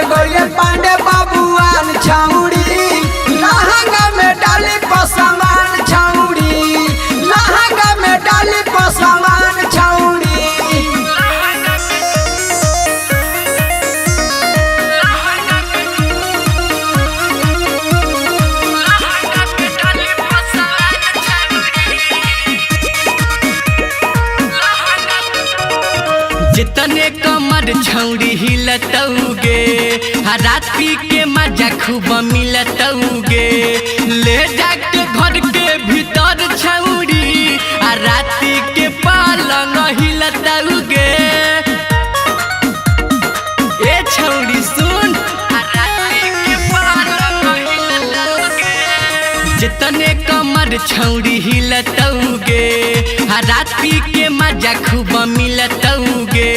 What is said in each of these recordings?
गइले पांडे बाबुआन छौड़ी लहंगा में डाली पसमान छौड़ी लहंगा में डाली पसमान छौड़ी। जितने कमर छौड़ी हिलतौगे रात पी के मजा खूब मिलतौगे ले जाके घर के भीतर छौड़ी रात के पालंग हिलतौगे। ए छौड़ी सुन जितने कमर छौड़ी हिलतौगे रात पी के मजा खूब मिलतौगे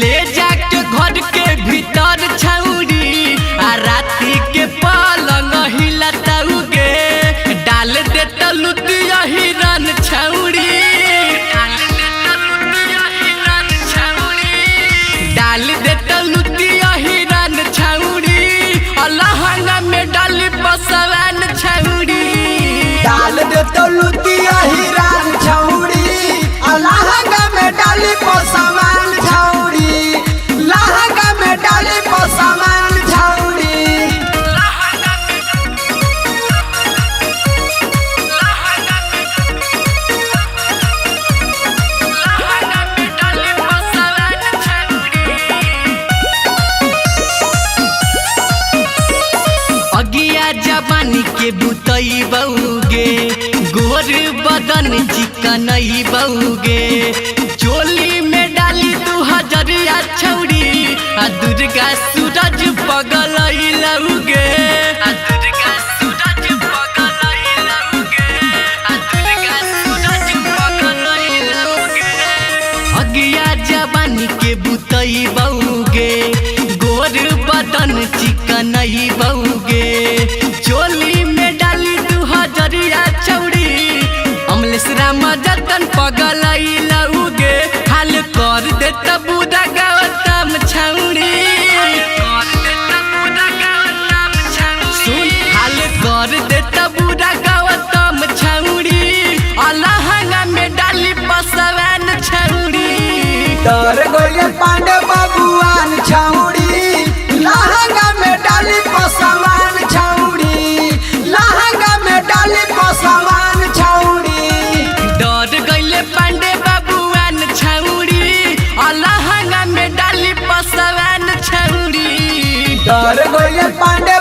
ले जाके घर के भीतर छौड़ी रात के पालंग हिलतौगे डाल दे तलुतिया हिरन छौड़ी डाल दे तलुतिया हिरन छौड़ी लहंगा में डाली पसवान छौड़ी डाल दे तलुतिया हिरन छौड़ी लहंगा में डाली पसमान छौड़ी लहंगा में डाली पसमान छौड़ी। अगिया जवानी के बुतई बउगे गोर बदन चिकन बउगे चोली में डाली 2000 छौड़ी दुर्गा सूरज पगल लउगे दुर्गा सूरज पगल लउगे दुर्गा सूरज पगल लउगे। अगिया जवानी के बुतई बउगे गोर बदन चिकन बउगे चोली में डाली 2000 छौड़ी अमलेश राम जतन पगल लउगे हाल कर दे बुढ़ा गौतम छौड़ी सुन हाल कर दे बुढ़ा गौतम छौड़ी लहंगा में डाली पसवान छौड़ी। डर गइले पांडे बाबुआन छौड़ी लहंगा में डाली पसमान छौड़ी लहंगा में डाली पसमान छौड़ी। डर गइले पांडे बाबुआन छौड़ी लहंगा में डाली पसवान छौड़ी डर गइले पांडे